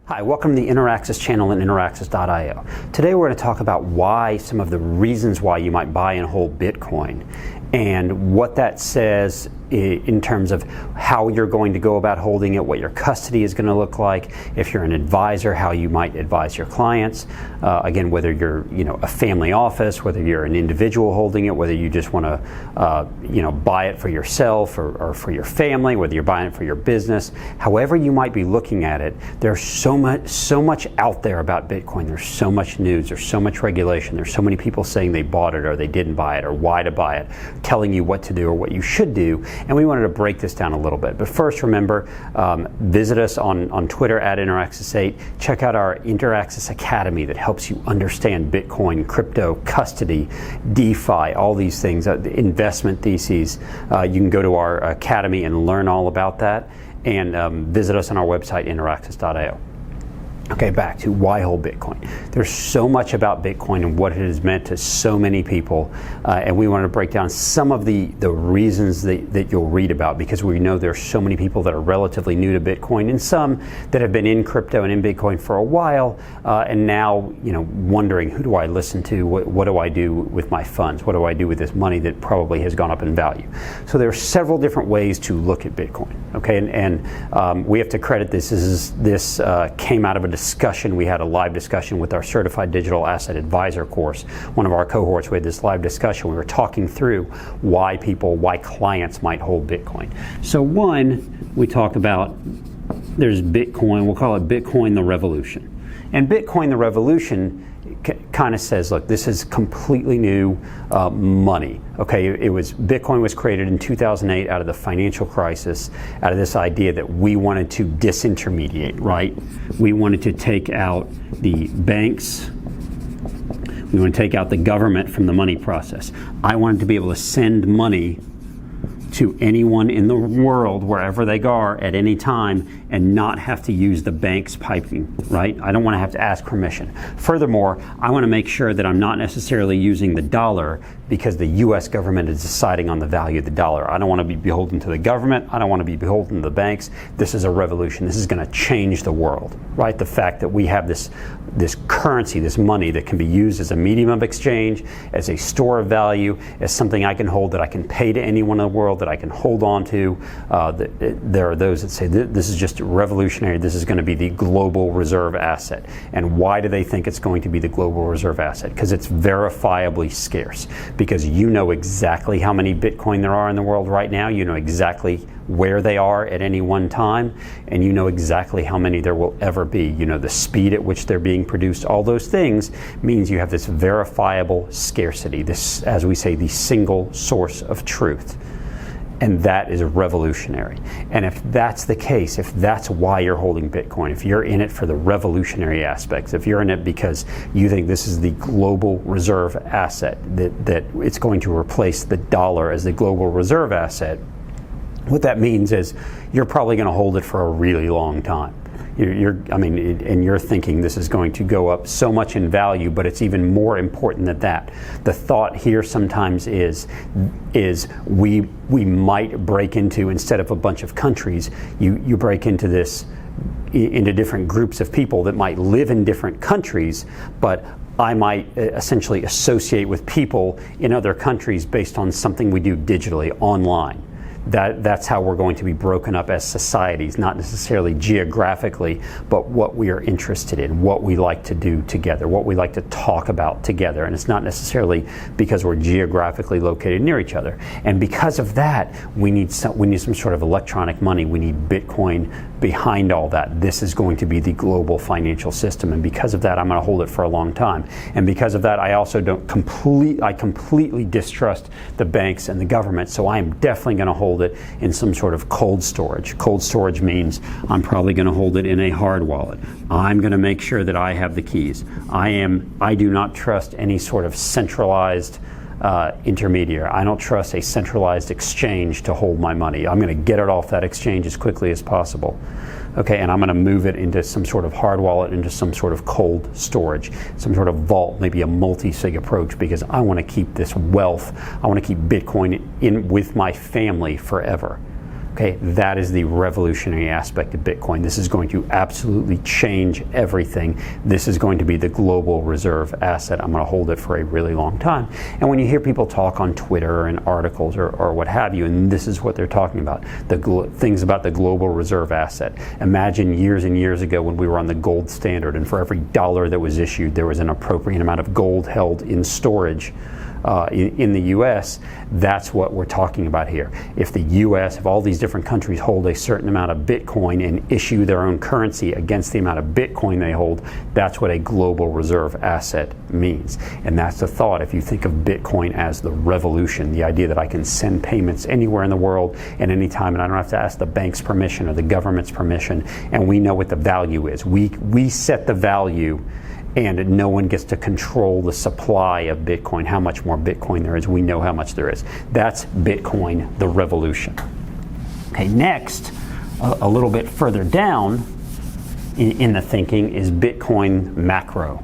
Hi, welcome to the Interaxis channel and Interaxis.io. Today we're going to talk about some of the reasons why you might buy and hold Bitcoin and what that says in terms of how you're going to go about holding it, what your custody is going to look like, if you're an advisor, how you might advise your clients. Again, whether you're a family office, whether you're an individual holding it, whether you just want to buy it for yourself or for your family, whether you're buying it for your business, however you might be looking at it, there's so much out there about Bitcoin. There's so much news, there's so much regulation, there's so many people saying they bought it or they didn't buy it or why to buy it, telling you what to do or what you should do. And we wanted to break this down a little bit. But first, remember, visit us on Twitter at Interaxis8. Check out our Interaxis Academy that helps you understand Bitcoin, crypto, custody, DeFi, all these things, investment theses. You can go to our academy and learn all about that. And visit us on our website, Interaxis.io. Okay, back to why hold Bitcoin. There's so much about Bitcoin and what it has meant to so many people, and we want to break down some of the reasons that you'll read about, because we know there's so many people that are relatively new to Bitcoin and some that have been in crypto and in Bitcoin for a while, and now wondering, who do I listen to? What do I do with my funds? What do I do with this money that probably has gone up in value? So there are several different ways to look at Bitcoin. Okay, and we have to credit this. This came out of a discussion. We had a live discussion with our Certified Digital Asset Advisor course. One of our cohorts, we had this live discussion. We were talking through why clients might hold Bitcoin. So one, we talk about, there's Bitcoin, we'll call it Bitcoin the Revolution. And Bitcoin the Revolution kind of says, look, this is completely new money. Okay, Bitcoin was created in 2008 out of the financial crisis, out of this idea that we wanted to disintermediate, right? We wanted to take out the banks. We want to take out the government from the money process. I wanted to be able to send money to anyone in the world, wherever they are at any time, and not have to use the bank's piping, right? I don't want to have to ask permission. Furthermore, I want to make sure that I'm not necessarily using the dollar because the US government is deciding on the value of the dollar. I don't want to be beholden to the government. I don't want to be beholden to the banks. This is a revolution. This is going to change the world, right? The fact that we have this currency, this money that can be used as a medium of exchange, as a store of value, as something I can hold, that I can pay to anyone in the world, that I can hold on to. There are those that say this is just revolutionary. This is going to be the global reserve asset. And why do they think it's going to be the global reserve asset? Because it's verifiably scarce. Because you know exactly how many Bitcoin there are in the world right now. You know exactly where they are at any one time, and you know exactly how many there will ever be. You know the speed at which they're being produced. All those things means you have this verifiable scarcity, this, as we say, the single source of truth. And that is revolutionary. And if that's the case, if that's why you're holding Bitcoin, if you're in it for the revolutionary aspects, if you're in it because you think this is the global reserve asset, that it's going to replace the dollar as the global reserve asset, what that means is you're probably going to hold it for a really long time. And you're thinking this is going to go up so much in value, but it's even more important than that. The thought here sometimes is we might break into, instead of a bunch of countries, you break into different groups of people that might live in different countries, but I might essentially associate with people in other countries based on something we do digitally, online. That's how we're going to be broken up as societies, not necessarily geographically, but what we are interested in, what we like to do together, what we like to talk about together. And it's not necessarily because we're geographically located near each other. And because of that, we need some sort of electronic money. We need Bitcoin behind all that. This is going to be the global financial system. And because of that, I'm going to hold it for a long time. And because of that, I also completely distrust the banks and the government. So I am definitely going to hold it in some sort of cold storage. Cold storage means I'm probably going to hold it in a hard wallet. I'm going to make sure that I have the keys. I do not trust any sort of centralized intermediary. I don't trust a centralized exchange to hold my money. I'm going to get it off that exchange as quickly as possible. Okay, and I'm going to move it into some sort of hard wallet, into some sort of cold storage, some sort of vault, maybe a multi-sig approach, because I want to keep this wealth. I want to keep Bitcoin in with my family forever. Okay, that is the revolutionary aspect of Bitcoin. This is going to absolutely change everything. This is going to be the global reserve asset. I'm going to hold it for a really long time. And when you hear people talk on Twitter and articles or what have you, and this is what they're talking about, things about the global reserve asset. Imagine years and years ago when we were on the gold standard, and for every dollar that was issued, there was an appropriate amount of gold held in storage in the U.S. That's what we're talking about here. If the U.S., if all these different countries hold a certain amount of Bitcoin and issue their own currency against the amount of Bitcoin they hold, that's what a global reserve asset means. And that's the thought. If you think of Bitcoin as the revolution, the idea that I can send payments anywhere in the world at any time, and I don't have to ask the bank's permission or the government's permission, and we know what the value is. We set the value, and no one gets to control the supply of Bitcoin, how much more Bitcoin there is. We know how much there is. That's Bitcoin, the revolution. Okay, next, a little bit further down in the thinking is Bitcoin macro.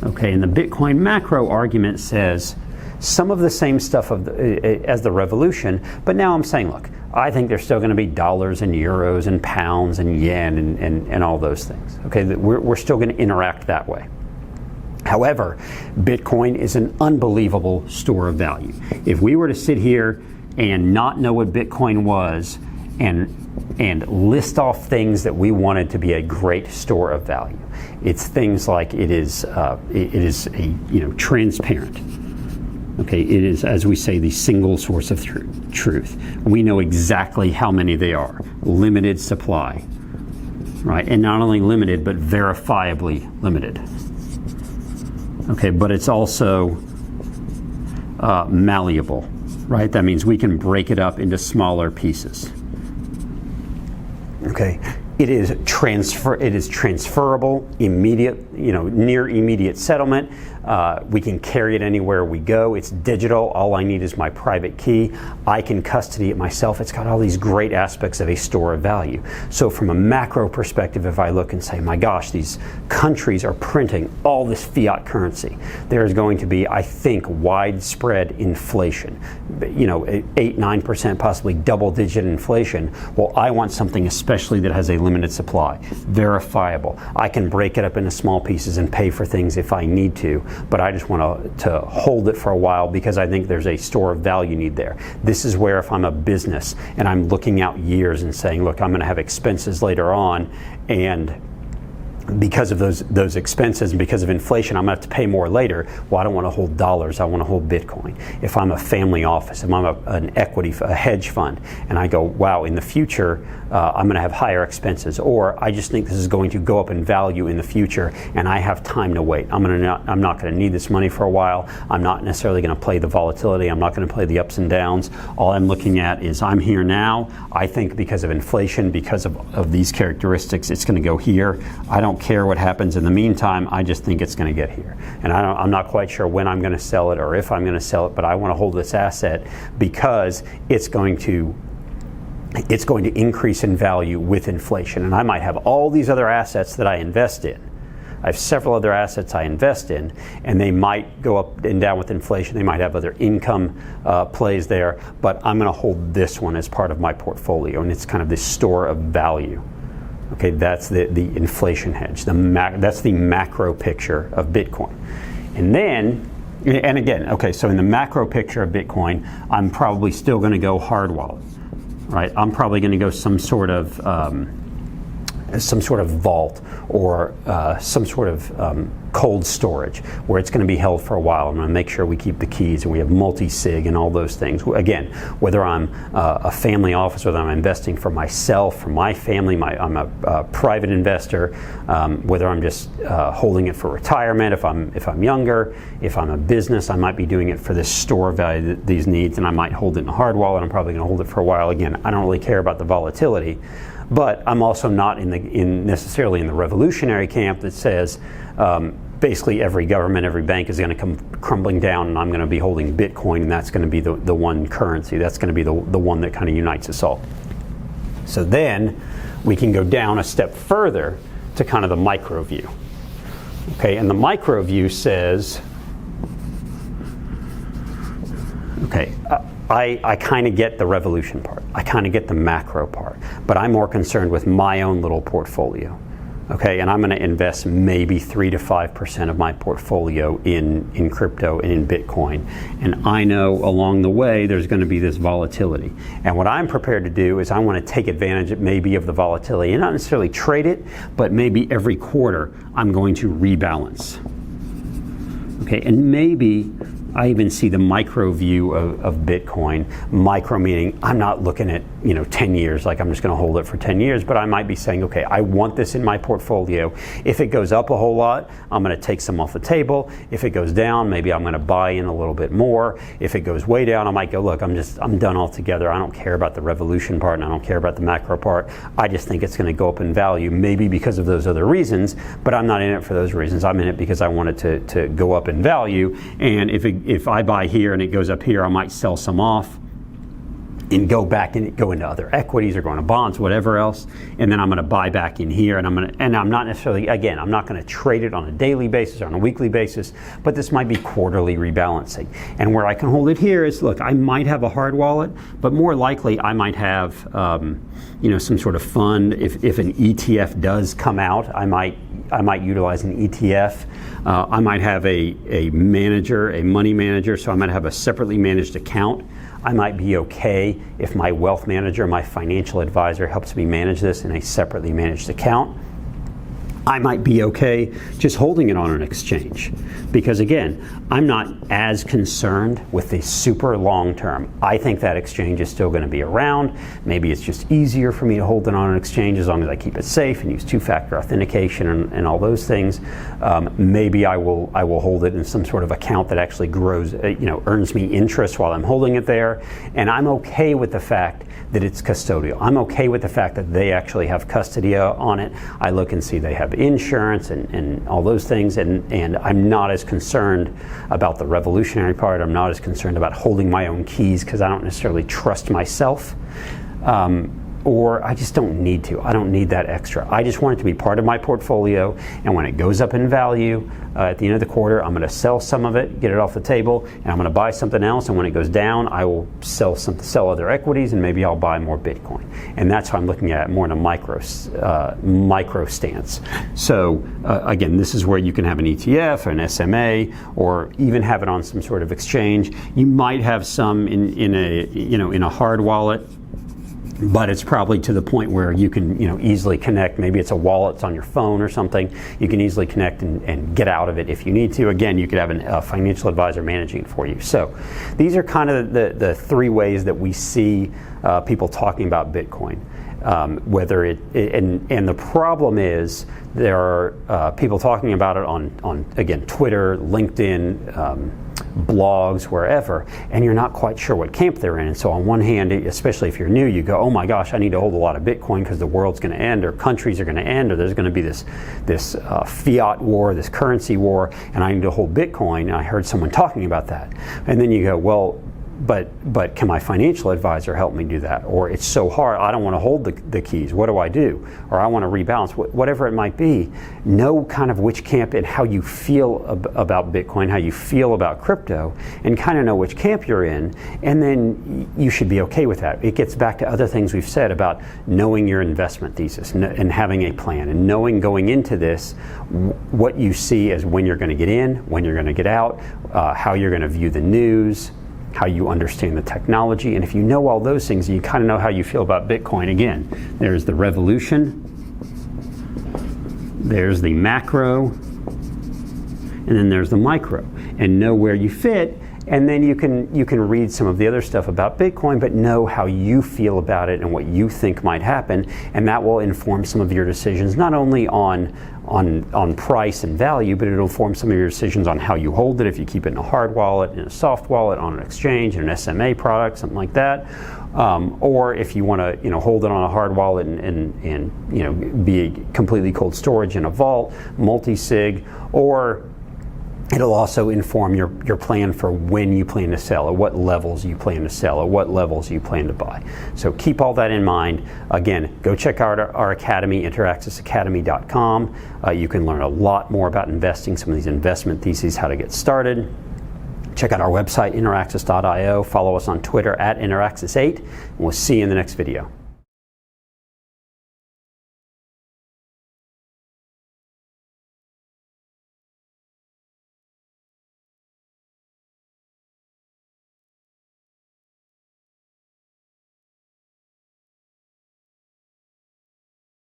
Okay, and the Bitcoin macro argument says some of the same stuff as the revolution, but now I'm saying, look, I think there's still going to be dollars and euros and pounds and yen and all those things. Okay, we're still going to interact that way. However, Bitcoin is an unbelievable store of value. If we were to sit here and not know what Bitcoin was and list off things that we wanted to be a great store of value, it's things like it is transparent. Okay, it is, as we say, the single source of truth. We know exactly how many they are. Limited supply, right? And not only limited, but verifiably limited. Okay, but it's also malleable, right? That means we can break it up into smaller pieces. Okay, it is transferable, immediate, near immediate settlement. We can carry it anywhere we go. It's digital. All I need is my private key. I can custody it myself. It's got all these great aspects of a store of value. So from a macro perspective, if I look and say, my gosh, these countries are printing all this fiat currency, there's going to be, I think, widespread inflation. 8-9%, possibly double-digit inflation. Well, I want something especially that has a limited supply, verifiable. I can break it up into small pieces and pay for things if I need to, but I just want to hold it for a while because I think there's a store of value need there. This is where if I'm a business and I'm looking out years and saying, look, I'm going to have expenses later on, and because of those expenses and because of inflation, I'm going to have to pay more later. Well, I don't want to hold dollars. I want to hold Bitcoin. If I'm a family office, if I'm an equity, a hedge fund, and I go, wow, in the future, I'm going to have higher expenses, or I just think this is going to go up in value in the future, and I have time to wait. I'm not going to need this money for a while. I'm not necessarily going to play the volatility. I'm not going to play the ups and downs. All I'm looking at is I'm here now. I think because of inflation, because of these characteristics, it's going to go here. I don't care what happens in the meantime. I just think it's going to get here, and I'm not quite sure when I'm going to sell it or if I'm going to sell it, but I want to hold this asset because it's going to increase in value with inflation. And I might have all these other assets that I invest in. I have several other assets I invest in, and they might go up and down with inflation. They might have other income plays there, but I'm going to hold this one as part of my portfolio, and it's kind of this store of value. Okay, that's the inflation hedge. That's the macro picture of Bitcoin. And again, okay, so in the macro picture of Bitcoin, I'm probably still going to go hard wallet, right? I'm probably going to go some sort of vault or some sort of cold storage where it's going to be held for a while. I'm going to make sure we keep the keys and we have multi-sig and all those things. Again, whether I'm a family office, whether I'm investing for myself, for my family, I'm a private investor, whether I'm just holding it for retirement, if I'm younger, if I'm a business, I might be doing it for this store value that these needs, and I might hold it in a hard wallet. I'm probably going to hold it for a while. Again, I don't really care about the volatility. But I'm also not necessarily in the revolutionary camp that says basically every government, every bank is going to come crumbling down, and I'm going to be holding Bitcoin, and that's going to be the one currency. That's going to be the one that kind of unites us all. So then we can go down a step further to kind of the micro view. Okay, and the micro view says, okay, I kind of get the revolution part. I kind of get the macro part, but I'm more concerned with my own little portfolio. Okay, and I'm going to invest maybe 3 to 5% of my portfolio in crypto and in Bitcoin. And I know along the way there's going to be this volatility. And what I'm prepared to do is I want to take advantage of maybe of the volatility and not necessarily trade it, but maybe every quarter I'm going to rebalance. Okay, and maybe I even see the micro view of Bitcoin. Micro meaning I'm not looking at 10 years, like I'm just going to hold it for 10 years, but I might be saying, okay, I want this in my portfolio. If it goes up a whole lot, I'm going to take some off the table. If it goes down, maybe I'm going to buy in a little bit more. If it goes way down, I might go, look, I'm done altogether. I don't care about the revolution part and I don't care about the macro part. I just think it's going to go up in value, maybe because of those other reasons, but I'm not in it for those reasons. I'm in it because I want it to go up in value. And if I buy here and it goes up here, I might sell some off and go back and go into other equities or go into bonds, whatever else, and then I'm going to buy back in here, and I'm not necessarily, again, I'm not going to trade it on a daily basis or on a weekly basis, but this might be quarterly rebalancing. And where I can hold it here is, look, I might have a hard wallet, but more likely I might have some sort of fund. If an ETF does come out, I might utilize an ETF. I might have a manager, a money manager, so I might have a separately managed account. I might be okay if my wealth manager, my financial advisor helps me manage this in a separately managed account. I might be okay just holding it on an exchange because, again, I'm not as concerned with the super long term. I think that exchange is still going to be around. Maybe it's just easier for me to hold it on an exchange as long as I keep it safe and use two-factor authentication and all those things. Maybe I will hold it in some sort of account that actually grows, earns me interest while I'm holding it there. And I'm okay with the fact that it's custodial. I'm okay with the fact that they actually have custody on it. I look and see they have insurance and all those things, and I'm not as concerned about the revolutionary part. I'm not as concerned about holding my own keys because I don't necessarily trust myself. Or I just don't need to. I don't need that extra. I just want it to be part of my portfolio, and when it goes up in value at the end of the quarter, I'm going to sell some of it, get it off the table, and I'm going to buy something else, and when it goes down, I will sell other equities, and maybe I'll buy more Bitcoin. And that's how I'm looking at it more in a micro stance. So again, this is where you can have an ETF or an SMA, or even have it on some sort of exchange. You might have some in a hard wallet, but it's probably to the point where you can easily connect. Maybe it's a wallet, it's on your phone or something. You can easily connect and get out of it if you need to. Again, you could have a financial advisor managing it for you. So these are kind of the three ways that we see people talking about Bitcoin. And the problem is there are people talking about it on again, Twitter, LinkedIn, blogs, wherever, and you're not quite sure what camp they're in. And so on one hand, especially if you're new, you go, oh my gosh, I need to hold a lot of Bitcoin because the world's going to end, or countries are going to end, or there's going to be this fiat war, this currency war, and I need to hold Bitcoin. And I heard someone talking about that. And then you go, well, but can my financial advisor help me do that? Or it's so hard, I don't want to hold the keys. What do I do? Or I want to rebalance, whatever it might be. Know kind of which camp and how you feel about Bitcoin, how you feel about crypto, and kind of know which camp you're in, and then you should be okay with that. It gets back to other things we've said about knowing your investment thesis and having a plan, and knowing going into this what you see as when you're going to get in, when you're going to get out, how you're going to view the news, how you understand the technology. And if you know all those things, you kind of know how you feel about Bitcoin. Again, there's the revolution, there's the macro, and then there's the micro. And know where you fit, and then you can read some of the other stuff about Bitcoin, but know how you feel about it and what you think might happen, and that will inform some of your decisions, not only on price and value, but it'll inform some of your decisions on how you hold it, if you keep it in a hard wallet, in a soft wallet, on an exchange, in an SMA product, something like that. Or if you want to hold it on a hard wallet and be completely cold storage in a vault, multi-sig, or it'll also inform your plan for when you plan to sell, at what levels you plan to sell, at what levels you plan to buy. So keep all that in mind. Again, go check out our academy, interaccessacademy.com. You can learn a lot more about investing, some of these investment theses, how to get started. Check out our website, interaxis.io. Follow us on Twitter at interaxis8. And we'll see you in the next video.